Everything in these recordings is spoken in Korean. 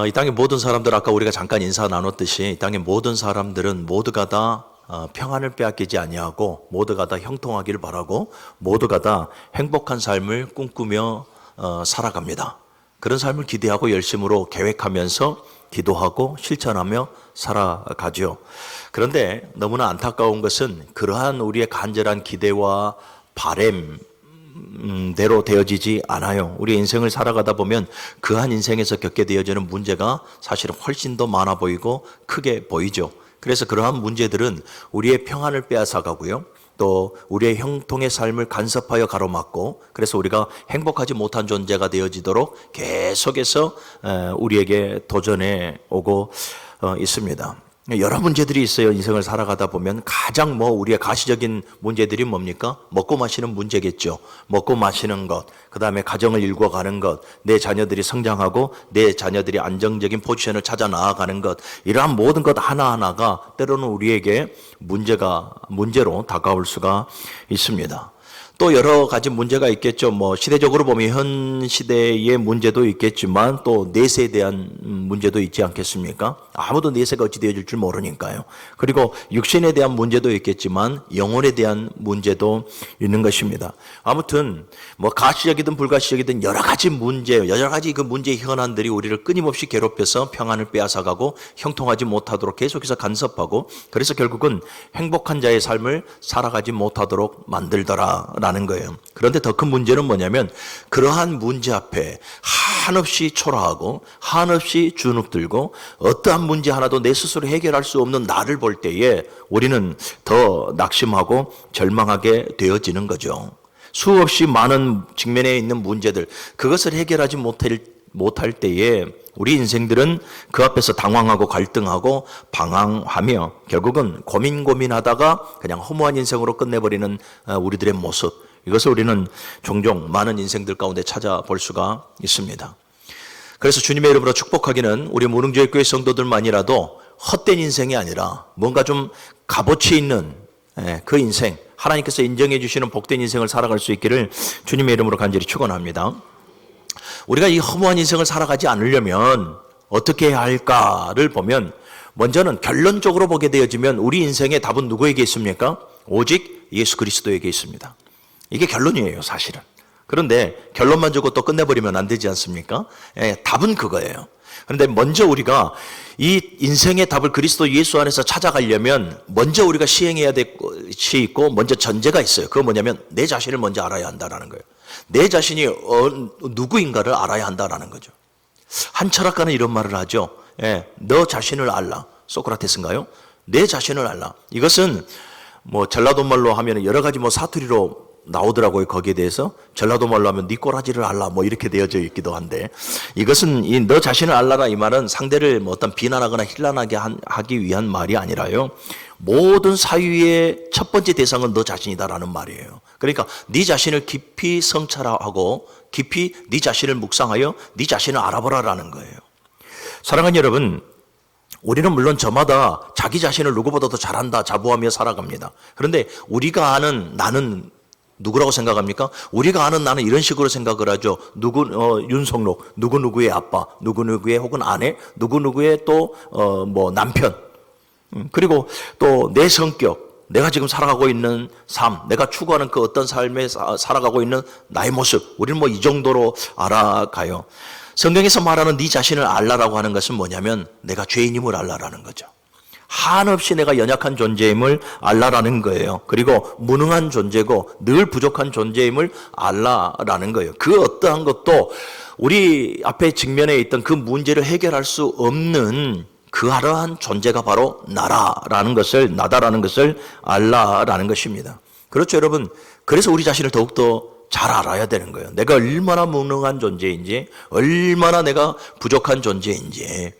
이 땅의 모든 사람들, 아까 우리가 잠깐 인사 나눴듯이 이 땅의 모든 사람들은 모두가 다 평안을 빼앗기지 아니하고 모두가 다 형통하기를 바라고 모두가 다 행복한 삶을 꿈꾸며 살아갑니다. 그런 삶을 기대하고 열심으로 계획하면서 기도하고 실천하며 살아가죠. 그런데 너무나 안타까운 것은 그러한 우리의 간절한 기대와 바램 대로 되어지지 않아요. 우리 인생을 살아가다 보면 그한 인생에서 겪게 되어지는 문제가 사실은 훨씬 더 많아 보이고 크게 보이죠. 그래서 그러한 문제들은 우리의 평안을 빼앗아가고요. 또 우리의 형통의 삶을 간섭하여 가로막고, 그래서 우리가 행복하지 못한 존재가 되어지도록 계속해서 우리에게 도전해 오고 있습니다. 여러 문제들이 있어요. 인생을 살아가다 보면 가장 우리의 가시적인 문제들이 뭡니까? 먹고 마시는 문제겠죠. 먹고 마시는 것, 그 다음에 가정을 일궈가는 것, 내 자녀들이 성장하고 내 자녀들이 안정적인 포지션을 찾아 나아가는 것, 이러한 모든 것 하나하나가 때로는 우리에게 문제로 다가올 수가 있습니다. 또 여러 가지 문제가 있겠죠. 시대적으로 보면 현 시대의 문제도 있겠지만 또 내세에 대한 문제도 있지 않겠습니까? 아무도 내세가 어찌 되어질 줄 모르니까요. 그리고 육신에 대한 문제도 있겠지만 영혼에 대한 문제도 있는 것입니다. 아무튼 가시적이든 불가시적이든 여러 가지 그 문제의 현안들이 우리를 끊임없이 괴롭혀서 평안을 빼앗아가고 형통하지 못하도록 계속해서 간섭하고, 그래서 결국은 행복한 자의 삶을 살아가지 못하도록 만들더라라는 거예요. 그런데 더 큰 문제는 뭐냐면 그러한 문제 앞에 한없이 초라하고 한없이 주눅들고 어떠한 문제 하나도 내 스스로 해결할 수 없는 나를 볼 때에 우리는 더 낙심하고 절망하게 되어지는 거죠. 수없이 많은 직면에 있는 문제들, 그것을 해결하지 못할 때에 우리 인생들은 그 앞에서 당황하고 갈등하고 방황하며 결국은 고민하다가 그냥 허무한 인생으로 끝내버리는 우리들의 모습, 이것을 우리는 종종 많은 인생들 가운데 찾아볼 수가 있습니다. 그래서 주님의 이름으로 축복하기는 우리 무릉교회 성도들만이라도 헛된 인생이 아니라 뭔가 좀 값어치 있는 그 인생, 하나님께서 인정해 주시는 복된 인생을 살아갈 수 있기를 주님의 이름으로 간절히 축원합니다. 우리가 이 허무한 인생을 살아가지 않으려면 어떻게 해야 할까를 보면, 먼저는 결론적으로 보게 되어지면 우리 인생의 답은 누구에게 있습니까? 오직 예수 그리스도에게 있습니다. 이게 결론이에요, 사실은. 그런데 결론만 주고 또 끝내버리면 안 되지 않습니까? 답은 그거예요. 그런데 먼저 우리가 이 인생의 답을 그리스도 예수 안에서 찾아가려면 먼저 우리가 시행해야 될 것이 있고, 먼저 전제가 있어요. 그건 뭐냐면 내 자신을 먼저 알아야 한다는 거예요. 내 자신이 누구인가를 알아야 한다는 거죠. 한 철학가는 이런 말을 하죠. 너 자신을 알라. 소크라테스인가요? 내 자신을 알라. 이것은 전라도 말로 하면 여러 가지 사투리로 나오더라고요. 거기에 대해서 전라도 말로 하면 네 꼬라지를 알라 이렇게 되어져 있기도 한데, 이것은 이 너 자신을 알라라 이 말은 상대를 어떤 비난하거나 힐난하게 하기 위한 말이 아니라요, 모든 사유의 첫 번째 대상은 너 자신이다라는 말이에요. 그러니까 네 자신을 깊이 성찰하고 깊이 네 자신을 묵상하여 네 자신을 알아보라라는 거예요. 사랑하는 여러분, 우리는 물론 저마다 자기 자신을 누구보다 더 잘한다 자부하며 살아갑니다. 그런데 우리가 아는 나는 누구라고 생각합니까? 우리가 아는 나는 이런 식으로 생각을 하죠. 윤석록, 누구누구의 아빠, 누구누구의 혹은 아내, 누구누구의 또 남편, 그리고 또 내 성격, 내가 지금 살아가고 있는 삶, 내가 추구하는 그 어떤 삶에 살아가고 있는 나의 모습, 우리는 이 정도로 알아가요. 성경에서 말하는 네 자신을 알라라고 하는 것은 뭐냐면 내가 죄인임을 알라라는 거죠. 한없이 내가 연약한 존재임을 알라라는 거예요. 그리고 무능한 존재고 늘 부족한 존재임을 알라라는 거예요. 그 어떠한 것도 우리 앞에 직면해 있던 그 문제를 해결할 수 없는 그러한 존재가 바로 나다라는 것을 알라라는 것입니다. 그렇죠, 여러분. 그래서 우리 자신을 더욱더 잘 알아야 되는 거예요. 내가 얼마나 무능한 존재인지, 얼마나 내가 부족한 존재인지,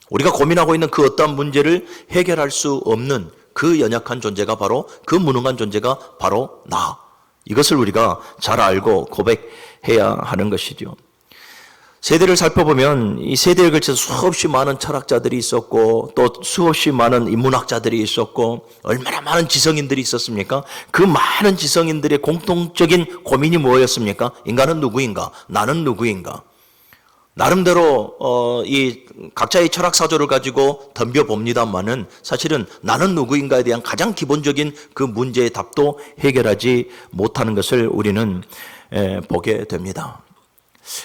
우리가 고민하고 있는 그 어떠한 문제를 해결할 수 없는 그 연약한 존재가 바로, 그 무능한 존재가 바로 나. 이것을 우리가 잘 알고 고백해야 하는 것이죠. 세대를 살펴보면 이 세대에 걸쳐서 수없이 많은 철학자들이 있었고 또 수없이 많은 인문학자들이 있었고 얼마나 많은 지성인들이 있었습니까? 그 많은 지성인들의 공통적인 고민이 뭐였습니까? 인간은 누구인가? 나는 누구인가? 나름대로 이 각자의 철학 사조를 가지고 덤벼봅니다만은 사실은 나는 누구인가에 대한 가장 기본적인 그 문제의 답도 해결하지 못하는 것을 우리는 보게 됩니다.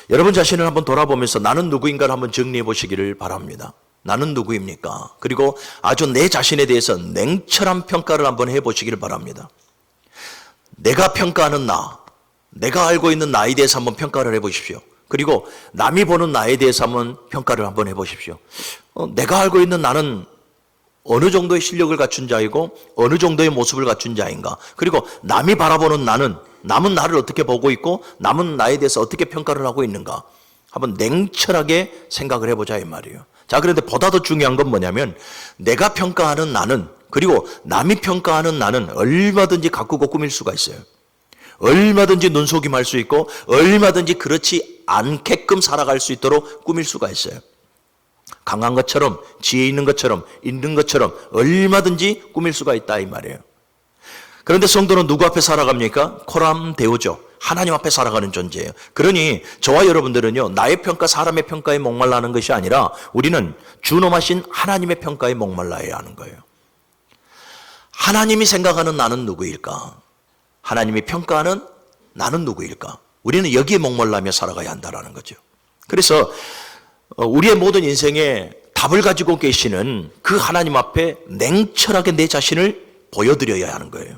여러분 자신을 한번 돌아보면서 나는 누구인가를 한번 정리해 보시기를 바랍니다. 나는 누구입니까? 그리고 아주 내 자신에 대해서 냉철한 평가를 한번 해보시기를 바랍니다. 내가 평가하는 나, 내가 알고 있는 나에 대해서 한번 평가를 해보십시오. 그리고 남이 보는 나에 대해서 한번 평가를 한번 해보십시오. 내가 알고 있는 나는 어느 정도의 실력을 갖춘 자이고 어느 정도의 모습을 갖춘 자인가. 그리고 남이 바라보는 나는, 남은 나를 어떻게 보고 있고 남은 나에 대해서 어떻게 평가를 하고 있는가. 한번 냉철하게 생각을 해보자 이 말이에요. 자, 그런데 보다 더 중요한 건 뭐냐면 내가 평가하는 나는, 그리고 남이 평가하는 나는 얼마든지 가꾸고 꾸밀 수가 있어요. 얼마든지 눈속임할 수 있고 얼마든지 그렇지 않게끔 살아갈 수 있도록 꾸밀 수가 있어요. 강한 것처럼, 지혜 있는 것처럼, 있는 것처럼 얼마든지 꾸밀 수가 있다 이 말이에요. 그런데 성도는 누구 앞에 살아갑니까? 코람 데오죠. 하나님 앞에 살아가는 존재예요. 그러니 저와 여러분들은요, 나의 평가, 사람의 평가에 목말라 하는 것이 아니라 우리는 주놈하신 하나님의 평가에 목말라야 하는 거예요. 하나님이 생각하는 나는 누구일까? 하나님이 평가하는 나는 누구일까? 우리는 여기에 목말라며 살아가야 한다는 거죠. 그래서 우리의 모든 인생에 답을 가지고 계시는 그 하나님 앞에 냉철하게 내 자신을 보여드려야 하는 거예요.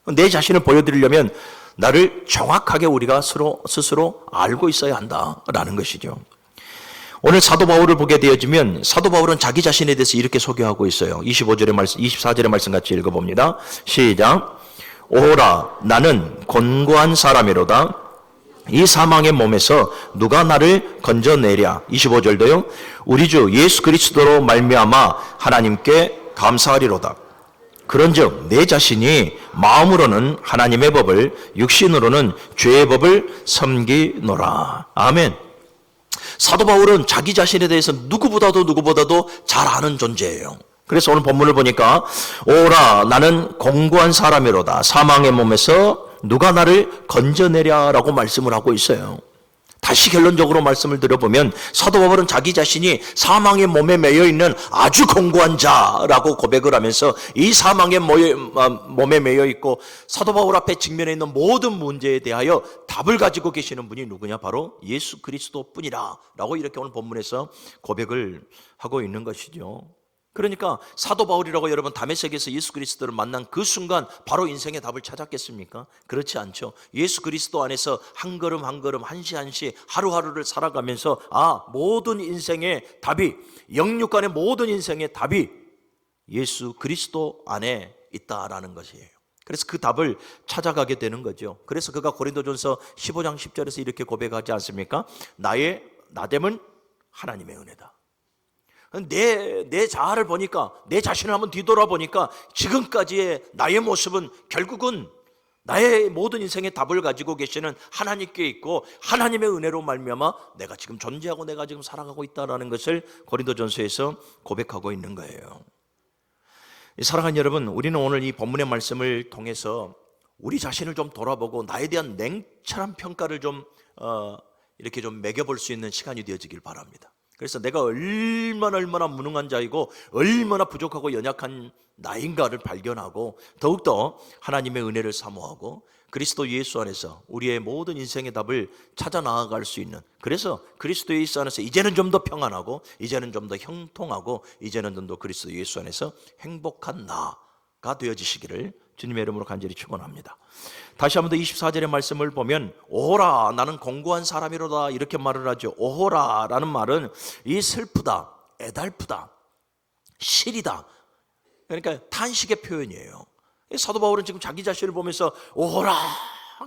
내 자신을 보여드리려면 나를 정확하게 우리가 스스로 알고 있어야 한다라는 것이죠. 오늘 사도 바울을 보게 되어지면 사도 바울은 자기 자신에 대해서 이렇게 소개하고 있어요. 25절의 말씀, 24절의 말씀 같이 읽어봅니다. 시작. 오라 나는 곤고한 사람이로다. 이 사망의 몸에서 누가 나를 건져내랴. 25절도요. 우리 주 예수 그리스도로 말미암아 하나님께 감사하리로다. 그런즉 내 자신이 마음으로는 하나님의 법을, 육신으로는 죄의 법을 섬기노라. 아멘. 사도 바울은 자기 자신에 대해서 누구보다도 잘 아는 존재예요. 그래서 오늘 본문을 보니까 오라 나는 공고한 사람이로다. 사망의 몸에서 누가 나를 건져내랴라고 말씀을 하고 있어요. 다시 결론적으로 말씀을 드려보면 사도 바울은 자기 자신이 사망의 몸에 매여 있는 아주 공고한 자라고 고백을 하면서 이 사망의 몸에 매여 있고 사도 바울 앞에 직면해 있는 모든 문제에 대하여 답을 가지고 계시는 분이 누구냐? 바로 예수 그리스도 뿐이라 라고 이렇게 오늘 본문에서 고백을 하고 있는 것이죠. 그러니까 사도 바울이라고 여러분 다메섹에서 예수 그리스도를 만난 그 순간 바로 인생의 답을 찾았겠습니까? 그렇지 않죠. 예수 그리스도 안에서 한 걸음 한 걸음, 한시 한시 하루하루를 살아가면서 모든 인생의 답이, 영육간의 모든 인생의 답이 예수 그리스도 안에 있다라는 것이에요. 그래서 그 답을 찾아가게 되는 거죠. 그래서 그가 고린도전서 15장 10절에서 이렇게 고백하지 않습니까? 나의 나됨은 하나님의 은혜다. 내 자아를 보니까, 내 자신을 한번 뒤돌아보니까 지금까지의 나의 모습은 결국은 나의 모든 인생의 답을 가지고 계시는 하나님께 있고 하나님의 은혜로 말미암아 내가 지금 존재하고 내가 지금 살아가고 있다는 것을 고린도전서에서 고백하고 있는 거예요. 사랑하는 여러분, 우리는 오늘 이 본문의 말씀을 통해서 우리 자신을 좀 돌아보고 나에 대한 냉철한 평가를 좀 이렇게 좀 매겨볼 수 있는 시간이 되어지길 바랍니다. 그래서 내가 얼마나 무능한 자이고 얼마나 부족하고 연약한 나인가를 발견하고 더욱더 하나님의 은혜를 사모하고 그리스도 예수 안에서 우리의 모든 인생의 답을 찾아 나아갈 수 있는, 그래서 그리스도 예수 안에서 이제는 좀 더 평안하고 이제는 좀 더 형통하고 이제는 좀 더 그리스도 예수 안에서 행복한 나가 되어지시기를 주님의 이름으로 간절히 축원합니다. 다시 한번 더 24절의 말씀을 보면 오호라 나는 공고한 사람이로다 이렇게 말을 하죠. 오호라 라는 말은 이 슬프다, 애달프다, 시리다, 그러니까 탄식의 표현이에요. 사도 바울은 지금 자기 자신을 보면서 오호라,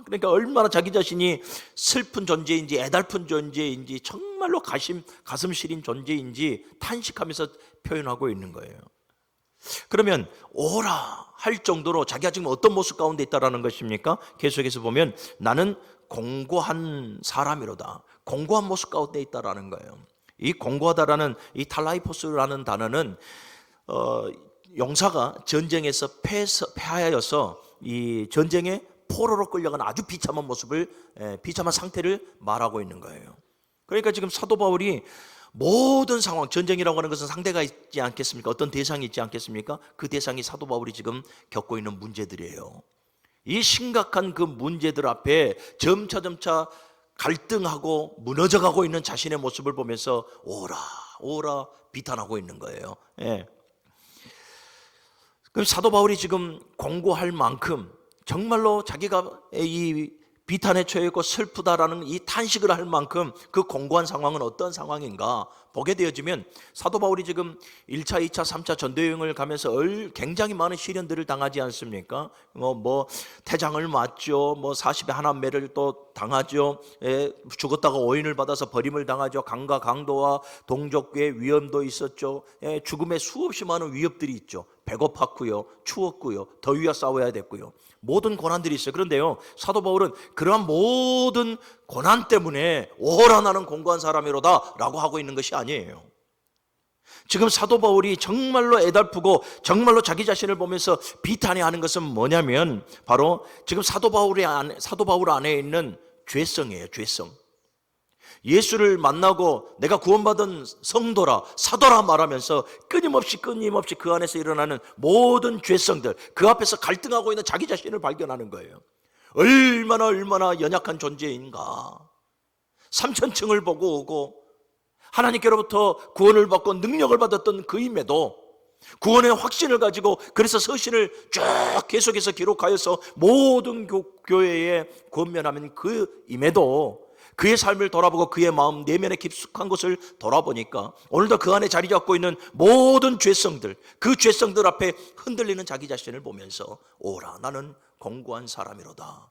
그러니까 얼마나 자기 자신이 슬픈 존재인지 애달픈 존재인지 정말로 가슴 시린 존재인지 탄식하면서 표현하고 있는 거예요. 그러면 오라 할 정도로 자기가 지금 어떤 모습 가운데 있다라는 것입니까? 계속해서 보면 나는 공고한 사람이로다. 공고한 모습 가운데 있다라는 거예요. 이 공고하다라는 이 탈라이포스라는 단어는 용사가 전쟁에서 패하여서 이 전쟁에 포로로 끌려간 아주 비참한 모습을, 비참한 상태를 말하고 있는 거예요. 그러니까 지금 사도 바울이 모든 상황, 전쟁이라고 하는 것은 상대가 있지 않겠습니까? 어떤 대상이 있지 않겠습니까? 그 대상이 사도 바울이 지금 겪고 있는 문제들이에요. 이 심각한 그 문제들 앞에 점차 갈등하고 무너져가고 있는 자신의 모습을 보면서 오라 비탄하고 있는 거예요. 예. 그럼 사도 바울이 지금 공고할 만큼 정말로 자기가 이 비탄에 처해 있고 슬프다라는 이 탄식을 할 만큼 그 공고한 상황은 어떤 상황인가 보게 되어지면, 사도 바울이 지금 1차, 2차, 3차 전도여행을 가면서 굉장히 많은 시련들을 당하지 않습니까? 태장을 맞죠. 40의 하남매를 또 당하죠. 죽었다가 오인을 받아서 버림을 당하죠. 강과 강도와 동족의 위험도 있었죠. 죽음의 수없이 많은 위협들이 있죠. 배고팠고요, 추웠고요, 더위와 싸워야 됐고요. 모든 고난들이 있어요. 그런데요, 사도 바울은 그러한 모든 고난 때문에 오라 나는 공고한 사람이로다 라고 하고 있는 것이 아니에요. 지금 사도 바울이 정말로 애달프고 정말로 자기 자신을 보면서 비탄해하는 것은 뭐냐면, 바로 지금 사도 바울 안에 있는 죄성이에요. 죄성. 예수를 만나고 내가 구원받은 성도라, 사도라 말하면서 끊임없이 그 안에서 일어나는 모든 죄성들, 그 앞에서 갈등하고 있는 자기 자신을 발견하는 거예요. 얼마나 연약한 존재인가. 3,000층을 보고 오고 하나님께로부터 구원을 받고 능력을 받았던 그임에도, 구원의 확신을 가지고 그래서 서신을 쭉 계속해서 기록하여서 모든 교회에 권면하는 그임에도 그의 삶을 돌아보고 그의 마음 내면의 깊숙한 곳을 돌아보니까 오늘도 그 안에 자리 잡고 있는 모든 죄성들, 그 죄성들 앞에 흔들리는 자기 자신을 보면서 오라 나는 공고한 사람이로다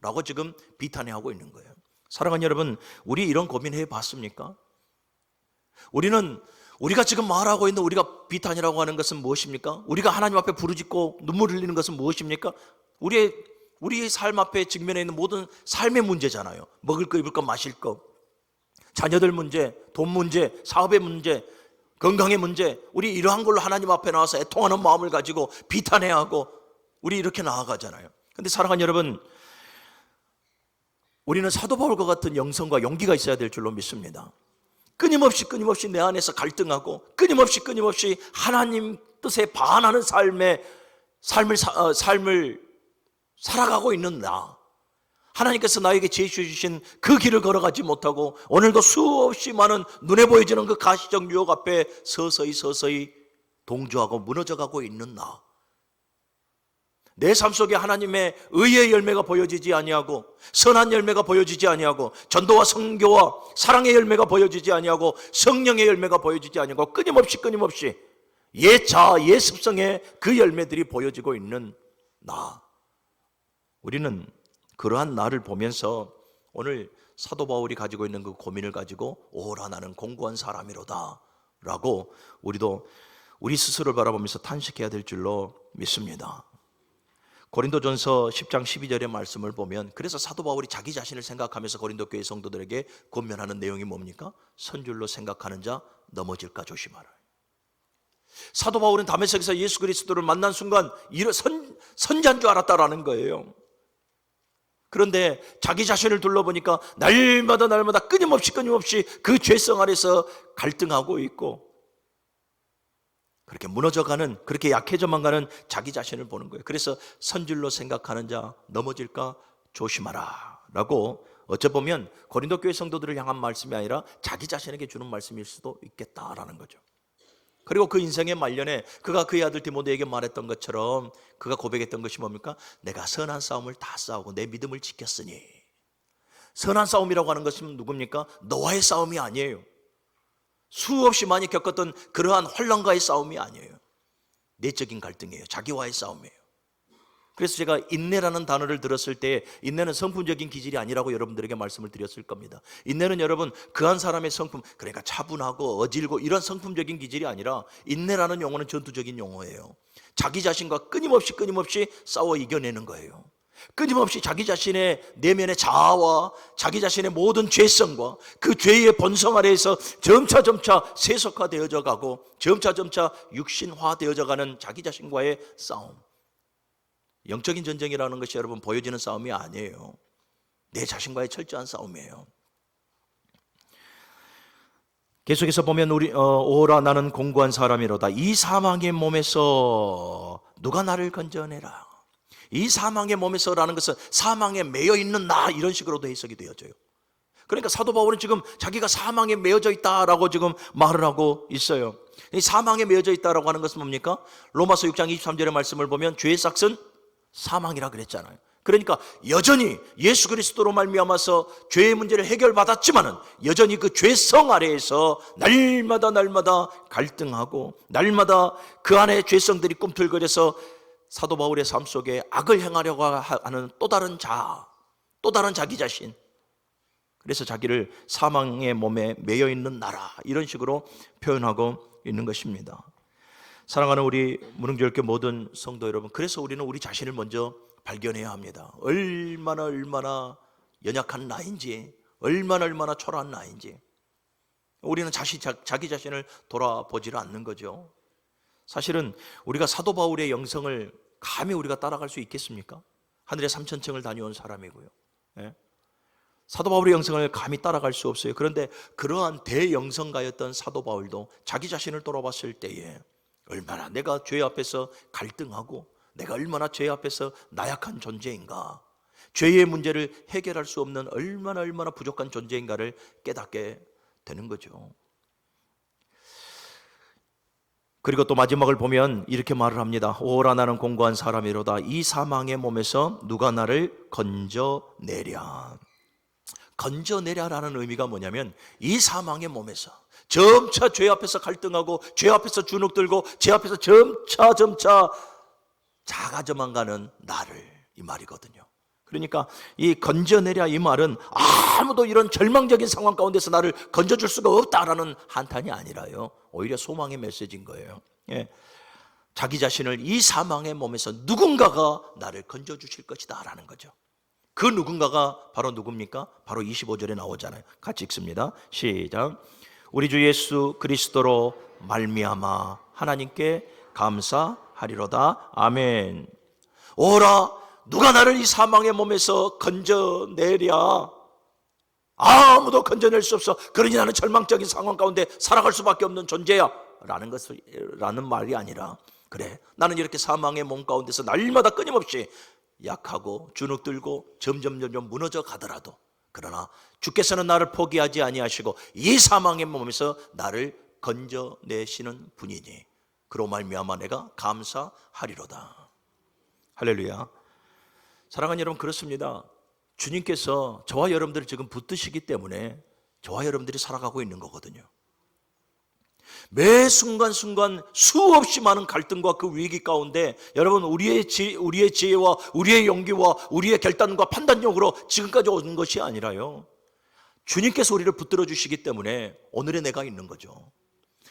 라고 지금 비탄해하고 있는 거예요. 사랑하는 여러분, 우리 이런 고민해 봤습니까? 우리가 지금 말하고 있는 우리가 비탄이라고 하는 것은 무엇입니까? 우리가 하나님 앞에 부르짖고 눈물 흘리는 것은 무엇입니까? 우리의 삶 앞에 직면해 있는 모든 삶의 문제잖아요. 먹을 거, 입을 거, 마실 거, 자녀들 문제, 돈 문제, 사업의 문제, 건강의 문제. 우리 이러한 걸로 하나님 앞에 나와서 애통하는 마음을 가지고 비탄해야 하고 우리 이렇게 나아가잖아요. 그런데 사랑하는 여러분, 우리는 사도 바울과 같은 영성과 용기가 있어야 될 줄로 믿습니다. 끊임없이 내 안에서 갈등하고 끊임없이 하나님 뜻에 반하는 삶을 살아가고 있는 나, 하나님께서 나에게 제시해 주신 그 길을 걸어가지 못하고 오늘도 수없이 많은 눈에 보여지는 그 가시적 유혹 앞에 서서히 동조하고 무너져가고 있는 나, 내 삶 속에 하나님의 의의 열매가 보여지지 아니하고 선한 열매가 보여지지 아니하고 전도와 선교와 사랑의 열매가 보여지지 아니하고 성령의 열매가 보여지지 아니하고 끊임없이 옛 자아, 옛 습성의 그 열매들이 보여지고 있는 나, 우리는 그러한 나를 보면서 오늘 사도 바울이 가지고 있는 그 고민을 가지고 오라 나는 공고한 사람이로다 라고 우리도 우리 스스로를 바라보면서 탄식해야 될 줄로 믿습니다. 고린도전서 10장 12절의 말씀을 보면, 그래서 사도 바울이 자기 자신을 생각하면서 고린도 교회 성도들에게 권면하는 내용이 뭡니까? 선줄로 생각하는 자 넘어질까 조심하라. 사도 바울은 다메섹에서 예수 그리스도를 만난 순간 선자인 줄 알았다라는 거예요. 그런데 자기 자신을 둘러보니까 날마다 끊임없이 그 죄성 아래서 갈등하고 있고 그렇게 무너져가는, 그렇게 약해져만 가는 자기 자신을 보는 거예요. 그래서 선줄로 생각하는 자 넘어질까 조심하라 라고, 어쩌보면 고린도 교회 성도들을 향한 말씀이 아니라 자기 자신에게 주는 말씀일 수도 있겠다라는 거죠. 그리고 그 인생의 말년에 그가 그의 아들 디모데에게 말했던 것처럼 그가 고백했던 것이 뭡니까? 내가 선한 싸움을 다 싸우고 내 믿음을 지켰으니. 선한 싸움이라고 하는 것은 누굽니까? 너와의 싸움이 아니에요. 수없이 많이 겪었던 그러한 환난과의 싸움이 아니에요. 내적인 갈등이에요. 자기와의 싸움이에요. 그래서 제가 인내라는 단어를 들었을 때, 인내는 성품적인 기질이 아니라고 여러분들에게 말씀을 드렸을 겁니다. 인내는 여러분 그한 사람의 성품, 그러니까 차분하고 어질고 이런 성품적인 기질이 아니라, 인내라는 용어는 전투적인 용어예요. 자기 자신과 끊임없이 싸워 이겨내는 거예요. 끊임없이 자기 자신의 내면의 자아와 자기 자신의 모든 죄성과 그 죄의 본성 아래에서 점차 세속화되어져 가고 점차 육신화되어져 가는 자기 자신과의 싸움. 영적인 전쟁이라는 것이 여러분 보여지는 싸움이 아니에요. 내 자신과의 철저한 싸움이에요. 계속해서 보면 오라 나는 공고한 사람이로다. 이 사망의 몸에서 누가 나를 건져내라. 이 사망의 몸에서라는 것은 사망에 매여 있는 나, 이런 식으로도 해석이 되어져요. 그러니까 사도 바울은 지금 자기가 사망에 매여져 있다라고 지금 말을 하고 있어요. 이 사망에 매여져 있다라고 하는 것은 뭡니까? 로마서 6장 23절의 말씀을 보면 죄의 삭은 사망이라 그랬잖아요. 그러니까 여전히 예수 그리스도로 말미암아서 죄의 문제를 해결받았지만은 여전히 그 죄성 아래에서 날마다 갈등하고 날마다 그 안에 죄성들이 꿈틀거려서 사도 바울의 삶 속에 악을 행하려고 하는 또 다른 자기 자신, 그래서 자기를 사망의 몸에 매여 있는 나라, 이런 식으로 표현하고 있는 것입니다. 사랑하는 우리 무릉교회교회 모든 성도 여러분, 그래서 우리는 우리 자신을 먼저 발견해야 합니다. 얼마나 연약한 나인지, 얼마나 초라한 나인지. 우리는 자기 자신을 돌아보지를 않는 거죠. 사실은 우리가 사도 바울의 영성을 감히 우리가 따라갈 수 있겠습니까? 하늘의 3000층을 다녀온 사람이고요. 예? 사도 바울의 영성을 감히 따라갈 수 없어요. 그런데 그러한 대영성가였던 사도 바울도 자기 자신을 돌아봤을 때에 얼마나 내가 죄 앞에서 갈등하고 내가 얼마나 죄 앞에서 나약한 존재인가, 죄의 문제를 해결할 수 없는 얼마나 부족한 존재인가를 깨닫게 되는 거죠. 그리고 또 마지막을 보면 이렇게 말을 합니다. 오라 나는 공고한 사람이로다. 이 사망의 몸에서 누가 나를 건져내랴. 건져내랴라는 의미가 뭐냐면 이 사망의 몸에서 점차 죄 앞에서 갈등하고 죄 앞에서 주눅 들고 죄 앞에서 점차 작아져만 가는 나를, 이 말이거든요. 그러니까 이 건져내랴, 이 말은 아무도 이런 절망적인 상황 가운데서 나를 건져줄 수가 없다라는 한탄이 아니라요, 오히려 소망의 메시지인 거예요. 예. 자기 자신을 이 사망의 몸에서 누군가가 나를 건져주실 것이다 라는 거죠. 그 누군가가 바로 누굽니까? 바로 25절에 나오잖아요. 같이 읽습니다. 시작. 우리 주 예수 그리스도로 말미암아 하나님께 감사하리로다. 아멘. 오라, 누가 나를 이 사망의 몸에서 건져내랴. 아무도 건져낼 수 없어. 그러니 나는 절망적인 상황 가운데 살아갈 수밖에 없는 존재야 라는 말이 아니라, 그래, 나는 이렇게 사망의 몸 가운데서 날마다 끊임없이 약하고 주눅들고 점점 무너져 가더라도, 그러나 주께서는 나를 포기하지 아니하시고 이 사망의 몸에서 나를 건져내시는 분이니 그로 말미암아 내가 감사하리로다. 할렐루야. 사랑하는 여러분, 그렇습니다. 주님께서 저와 여러분들을 지금 붙드시기 때문에 저와 여러분들이 살아가고 있는 거거든요. 매 순간순간 수없이 많은 갈등과 그 위기 가운데 여러분, 우리의 지혜와 우리의 용기와 우리의 결단과 판단력으로 지금까지 온 것이 아니라요, 주님께서 우리를 붙들어 주시기 때문에 오늘의 내가 있는 거죠.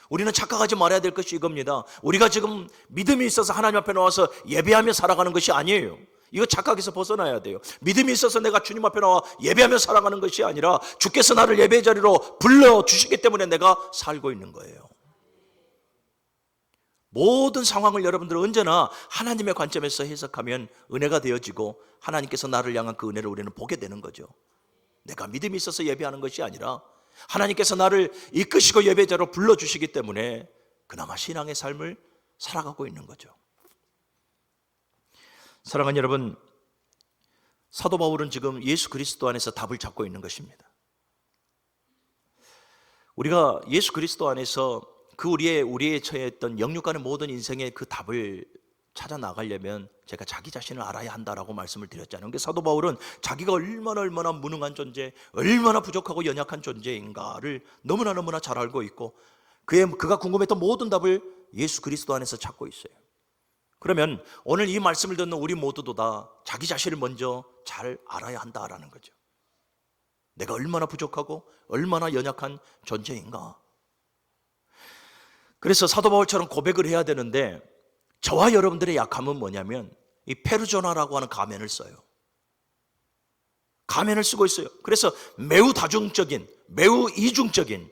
우리는 착각하지 말아야 될 것이 이겁니다. 우리가 지금 믿음이 있어서 하나님 앞에 나와서 예배하며 살아가는 것이 아니에요. 이거 착각에서 벗어나야 돼요. 믿음이 있어서 내가 주님 앞에 나와 예배하며 살아가는 것이 아니라 주께서 나를 예배 자리로 불러주시기 때문에 내가 살고 있는 거예요. 모든 상황을 여러분들은 언제나 하나님의 관점에서 해석하면 은혜가 되어지고 하나님께서 나를 향한 그 은혜를 우리는 보게 되는 거죠. 내가 믿음이 있어서 예배하는 것이 아니라 하나님께서 나를 이끄시고 예배자로 불러주시기 때문에 그나마 신앙의 삶을 살아가고 있는 거죠. 사랑하는 여러분, 사도 바울은 지금 예수 그리스도 안에서 답을 찾고 있는 것입니다. 우리가 예수 그리스도 안에서 그 우리의 처해있던 영육간의 모든 인생의 그 답을 찾아 나가려면 제가 자기 자신을 알아야 한다라고 말씀을 드렸잖아요. 그러니까 사도 바울은 자기가 얼마나 무능한 존재, 얼마나 부족하고 연약한 존재인가를 너무나 잘 알고 있고 그가 궁금했던 모든 답을 예수 그리스도 안에서 찾고 있어요. 그러면 오늘 이 말씀을 듣는 우리 모두도 다 자기 자신을 먼저 잘 알아야 한다라는 거죠. 내가 얼마나 부족하고 얼마나 연약한 존재인가. 그래서 사도 바울처럼 고백을 해야 되는데, 저와 여러분들의 약함은 뭐냐면 이 페르조나라고 하는 가면을 써요. 가면을 쓰고 있어요. 그래서 매우 다중적인, 매우 이중적인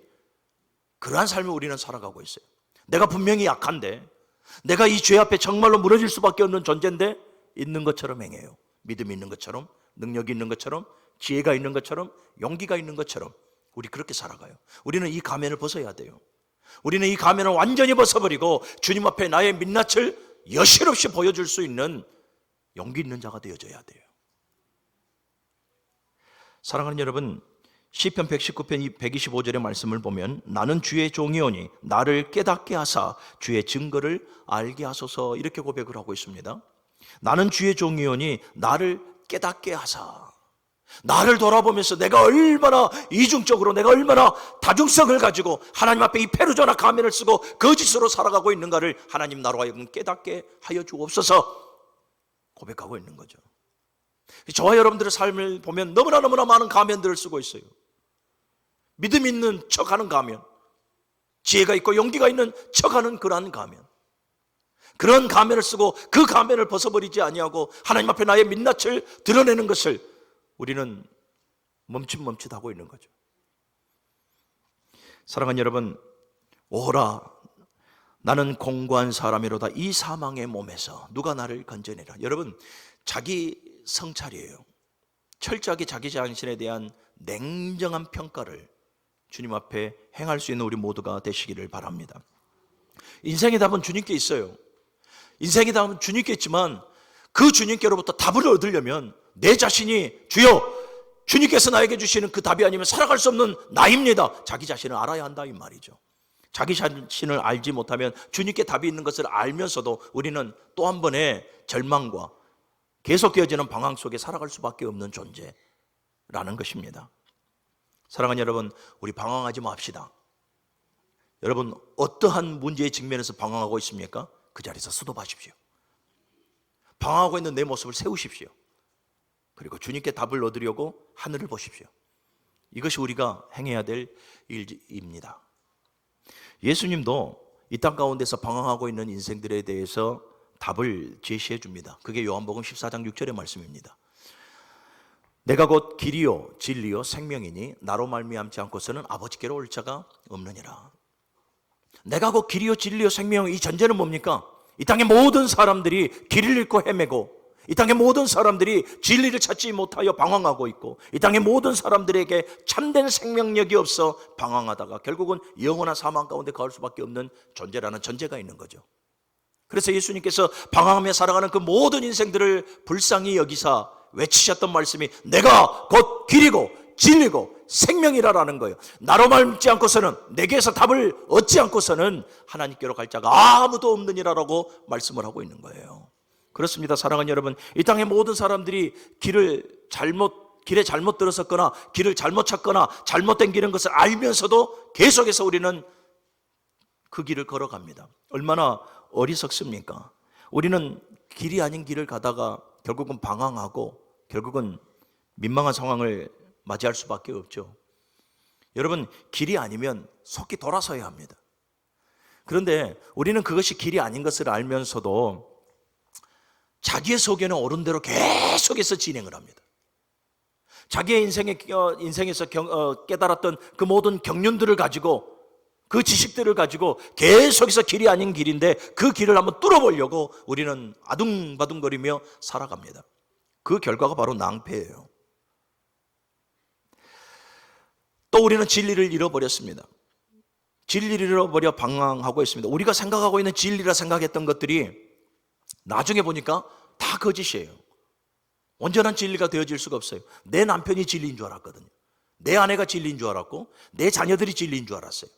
그러한 삶을 우리는 살아가고 있어요. 내가 분명히 약한데, 내가 이 죄 앞에 정말로 무너질 수밖에 없는 존재인데 있는 것처럼 행해요. 믿음이 있는 것처럼, 능력이 있는 것처럼, 지혜가 있는 것처럼, 용기가 있는 것처럼. 우리 그렇게 살아가요. 우리는 이 가면을 벗어야 돼요. 우리는 이 가면을 완전히 벗어버리고 주님 앞에 나의 민낯을 여실없이 보여줄 수 있는 용기 있는 자가 되어져야 돼요. 사랑하는 여러분, 시편 119편 125절의 말씀을 보면 나는 주의 종이오니 나를 깨닫게 하사 주의 증거를 알게 하소서, 이렇게 고백을 하고 있습니다. 나는 주의 종이오니 나를 깨닫게 하사. 나를 돌아보면서 내가 얼마나 이중적으로, 내가 얼마나 다중성을 가지고 하나님 앞에 이 페루조나 가면을 쓰고 거짓으로 살아가고 있는가를 하나님 나로 하여금 깨닫게 하여 주옵소서 고백하고 있는 거죠. 저와 여러분들의 삶을 보면 너무나 많은 가면들을 쓰고 있어요. 믿음 있는 척하는 가면, 지혜가 있고 용기가 있는 척하는 그러한 가면, 그런 가면을 쓰고 그 가면을 벗어버리지 아니하고 하나님 앞에 나의 민낯을 드러내는 것을 우리는 멈칫하고 있는 거죠. 사랑하는 여러분, 오라 나는 공고한 사람이로다 이 사망의 몸에서 누가 나를 건져내라. 여러분, 자기 성찰이에요. 철저하게 자기 자신에 대한 냉정한 평가를 주님 앞에 행할 수 있는 우리 모두가 되시기를 바랍니다. 인생의 답은 주님께 있어요. 인생의 답은 주님께 있지만 그 주님께로부터 답을 얻으려면 내 자신이 주여 주님께서 나에게 주시는 그 답이 아니면 살아갈 수 없는 나입니다, 자기 자신을 알아야 한다 이 말이죠. 자기 자신을 알지 못하면 주님께 답이 있는 것을 알면서도 우리는 또 한 번의 절망과 계속되어지는 방황 속에 살아갈 수밖에 없는 존재라는 것입니다. 사랑하는 여러분, 우리 방황하지 맙시다. 여러분, 어떠한 문제에 직면해서 방황하고 있습니까? 그 자리에서 스톱하십시오. 방황하고 있는 내 모습을 세우십시오. 그리고 주님께 답을 얻으려고 하늘을 보십시오. 이것이 우리가 행해야 될 일입니다. 예수님도 이 땅 가운데서 방황하고 있는 인생들에 대해서 답을 제시해 줍니다. 그게 요한복음 14장 6절의 말씀입니다. 내가 곧 길이요 진리요 생명이니 나로 말미암지 않고서는 아버지께로 올 자가 없느니라. 내가 곧 길이요 진리요 생명, 이 전제는 뭡니까? 이 땅의 모든 사람들이 길을 잃고 헤매고, 이 땅의 모든 사람들이 진리를 찾지 못하여 방황하고 있고, 이 땅의 모든 사람들에게 참된 생명력이 없어 방황하다가 결국은 영원한 사망 가운데 가올 수밖에 없는 존재라는 전제가 있는 거죠. 그래서 예수님께서 방황하며 살아가는 그 모든 인생들을 불쌍히 여기사 외치셨던 말씀이 내가 곧 길이고 진리고 생명이라라는 거예요. 나로 말지 않고서는, 내게서 답을 얻지 않고서는 하나님께로 갈 자가 아무도 없느니라라고 말씀을 하고 있는 거예요. 그렇습니다. 사랑하는 여러분, 이 땅의 모든 사람들이 길에 잘못 들어섰거나 길을 잘못 찾거나 잘못된 길인 것을 알면서도 계속해서 우리는 그 길을 걸어갑니다. 얼마나 어리석습니까? 우리는 길이 아닌 길을 가다가 결국은 방황하고 결국은 민망한 상황을 맞이할 수밖에 없죠. 여러분, 길이 아니면 속히 돌아서야 합니다. 그런데 우리는 그것이 길이 아닌 것을 알면서도 자기의 속에는 옳은 대로 계속해서 진행을 합니다. 자기의 인생에서 깨달았던 그 모든 경륜들을 가지고, 그 지식들을 가지고 계속해서 길이 아닌 길인데 그 길을 한번 뚫어보려고 우리는 아둥바둥거리며 살아갑니다. 그 결과가 바로 낭패예요. 또 우리는 진리를 잃어버렸습니다. 진리를 잃어버려 방황하고 있습니다. 우리가 생각하고 있는 진리라 생각했던 것들이 나중에 보니까 다 거짓이에요. 온전한 진리가 되어질 수가 없어요. 내 남편이 진리인 줄 알았거든요. 내 아내가 진리인 줄 알았고 내 자녀들이 진리인 줄 알았어요.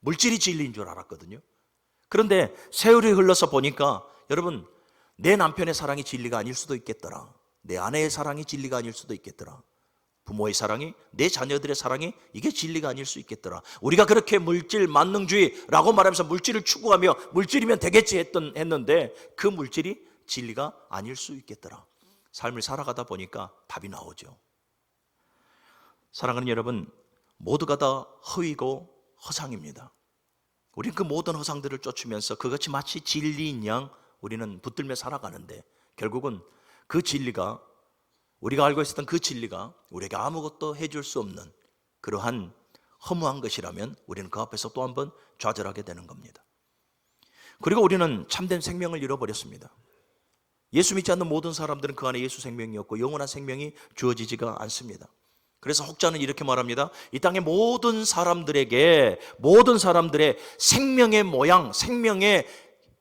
물질이 진리인 줄 알았거든요. 그런데 세월이 흘러서 보니까 여러분, 내 남편의 사랑이 진리가 아닐 수도 있겠더라. 내 아내의 사랑이 진리가 아닐 수도 있겠더라. 부모의 사랑이, 내 자녀들의 사랑이 이게 진리가 아닐 수 있겠더라. 우리가 그렇게 물질 만능주의라고 말하면서 물질을 추구하며 물질이면 되겠지 했는데 그 물질이 진리가 아닐 수 있겠더라. 삶을 살아가다 보니까 답이 나오죠. 사랑하는 여러분, 모두가 다 허위고 허상입니다. 우리는 그 모든 허상들을 쫓으면서 그것이 마치 진리인 양 우리는 붙들며 살아가는데 결국은 그 진리가, 우리가 알고 있었던 그 진리가 우리에게 아무것도 해줄 수 없는 그러한 허무한 것이라면 우리는 그 앞에서 또 한 번 좌절하게 되는 겁니다. 그리고 우리는 참된 생명을 잃어버렸습니다. 예수 믿지 않는 모든 사람들은 그 안에 예수 생명이 없고 영원한 생명이 주어지지가 않습니다. 그래서 혹자는 이렇게 말합니다. 이 땅의 모든 사람들에게, 모든 사람들의 생명의 모양, 생명의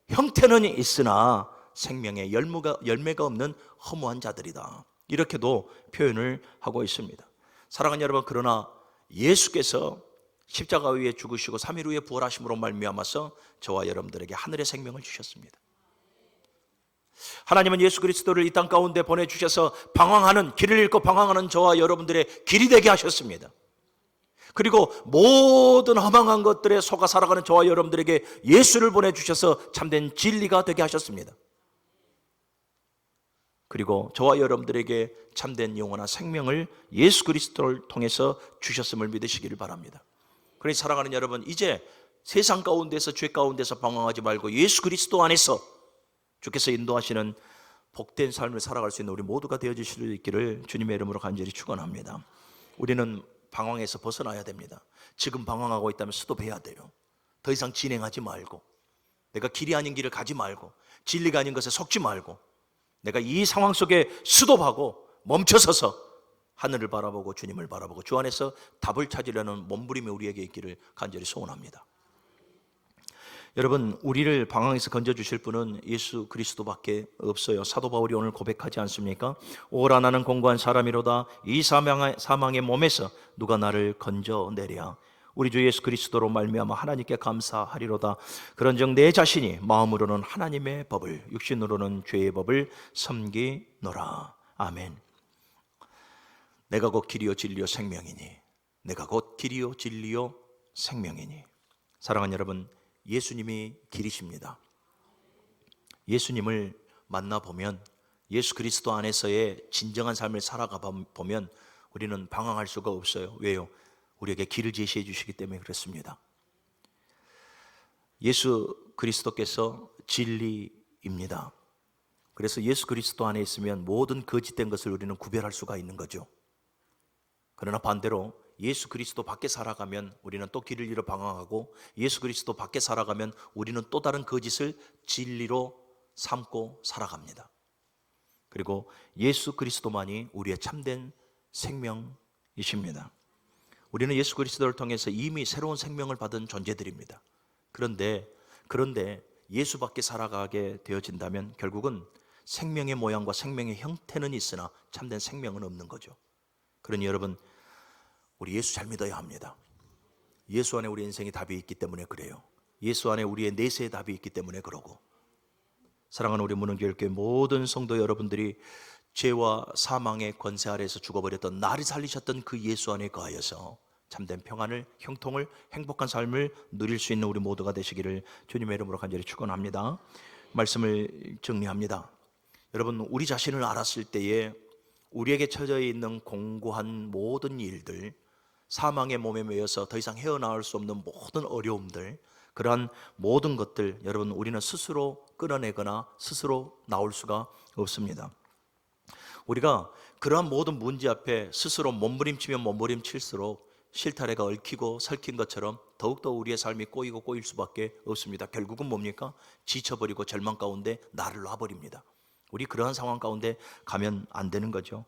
형태는 있으나 생명의 열매가 없는 허무한 자들이다. 이렇게도 표현을 하고 있습니다. 사랑하는 여러분, 그러나 예수께서 십자가 위에 죽으시고 3일 후에 부활하심으로 말미암아서 저와 여러분들에게 하늘의 생명을 주셨습니다. 하나님은 예수 그리스도를 이 땅 가운데 보내주셔서 방황하는, 길을 잃고 방황하는 저와 여러분들의 길이 되게 하셨습니다. 그리고 모든 허망한 것들에 속아 살아가는 저와 여러분들에게 예수를 보내주셔서 참된 진리가 되게 하셨습니다. 그리고 저와 여러분들에게 참된 영원한 생명을 예수 그리스도를 통해서 주셨음을 믿으시기를 바랍니다. 그러니 사랑하는 여러분, 이제 세상 가운데서, 죄 가운데서 방황하지 말고 예수 그리스도 안에서 주께서 인도하시는 복된 삶을 살아갈 수 있는 우리 모두가 되어주실 수 있기를 주님의 이름으로 간절히 축원합니다. 우리는 방황에서 벗어나야 됩니다. 지금 방황하고 있다면 스톱해야 돼요. 더 이상 진행하지 말고, 내가 길이 아닌 길을 가지 말고, 진리가 아닌 것에 속지 말고, 내가 이 상황 속에 스톱하고 멈춰서서 하늘을 바라보고 주님을 바라보고 주 안에서 답을 찾으려는 몸부림이 우리에게 있기를 간절히 소원합니다. 여러분, 우리를 방황에서 건져주실 분은 예수 그리스도밖에 없어요. 사도 바울이 오늘 고백하지 않습니까? 오라 나는 공고한 사람이로다. 이 사망의 몸에서 누가 나를 건져내랴. 우리 주 예수 그리스도로 말미암아 하나님께 감사하리로다. 그런즉 내 자신이 마음으로는 하나님의 법을, 육신으로는 죄의 법을 섬기노라. 아멘. 내가 곧 길이요 진리요 생명이니, 내가 곧 길이요 진리요 생명이니. 사랑하는 여러분, 예수님이 길이십니다. 예수님을 만나보면, 예수 그리스도 안에서의 진정한 삶을 살아가 보면 우리는 방황할 수가 없어요. 왜요? 우리에게 길을 제시해 주시기 때문에 그렇습니다. 예수 그리스도께서 진리입니다. 그래서 예수 그리스도 안에 있으면 모든 거짓된 것을 우리는 구별할 수가 있는 거죠. 그러나 반대로 예수 그리스도 밖에 살아가면 우리는 또 길을 잃어 방황하고, 예수 그리스도 밖에 살아가면 우리는 또 다른 거짓을 진리로 삼고 살아갑니다. 그리고 예수 그리스도만이 우리의 참된 생명이십니다. 우리는 예수 그리스도를 통해서 이미 새로운 생명을 받은 존재들입니다. 그런데 예수 밖에 살아가게 되어진다면 결국은 생명의 모양과 생명의 형태는 있으나 참된 생명은 없는 거죠. 그러니 여러분, 우리 예수 잘 믿어야 합니다. 예수 안에 우리 인생의 답이 있기 때문에 그래요. 예수 안에 우리의 내세의 답이 있기 때문에 그러고, 사랑하는 우리 문흥교회 모든 성도 여러분들이 죄와 사망의 권세 아래에서 죽어버렸던, 나를 살리셨던 그 예수 안에 거하여서 참된 평안을, 형통을, 행복한 삶을 누릴 수 있는 우리 모두가 되시기를 주님의 이름으로 간절히 축원합니다. 말씀을 정리합니다. 여러분, 우리 자신을 알았을 때에 우리에게 처져 있는 공고한 모든 일들, 사망의 몸에 매여서 더 이상 헤어나올 수 없는 모든 어려움들, 그러한 모든 것들, 여러분, 우리는 스스로 끌어내거나 스스로 나올 수가 없습니다. 우리가 그러한 모든 문제 앞에 스스로 몸부림치면 몸부림칠수록 실타래가 얽히고 설킨 것처럼 더욱더 우리의 삶이 꼬이고 꼬일 수밖에 없습니다. 결국은 뭡니까? 지쳐버리고 절망 가운데 나를 놔버립니다. 우리 그러한 상황 가운데 가면 안 되는 거죠.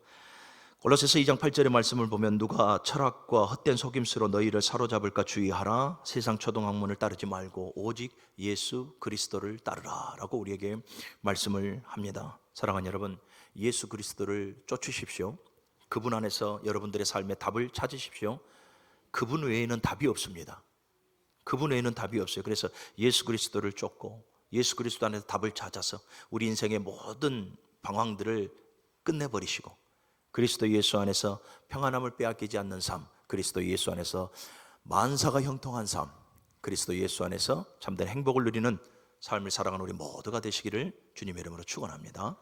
골로새서 2장 8절의 말씀을 보면, 누가 철학과 헛된 속임수로 너희를 사로잡을까 주의하라. 세상 초등학문을 따르지 말고 오직 예수 그리스도를 따르라 라고 우리에게 말씀을 합니다. 사랑하는 여러분, 예수 그리스도를 쫓으십시오. 그분 안에서 여러분들의 삶의 답을 찾으십시오. 그분 외에는 답이 없습니다. 그분 외에는 답이 없어요. 그래서 예수 그리스도를 쫓고 예수 그리스도 안에서 답을 찾아서 우리 인생의 모든 방황들을 끝내버리시고, 그리스도 예수 안에서 평안함을 빼앗기지 않는 삶, 그리스도 예수 안에서 만사가 형통한 삶, 그리스도 예수 안에서 참된 행복을 누리는 삶을 살아가는 우리 모두가 되시기를 주님의 이름으로 축원합니다.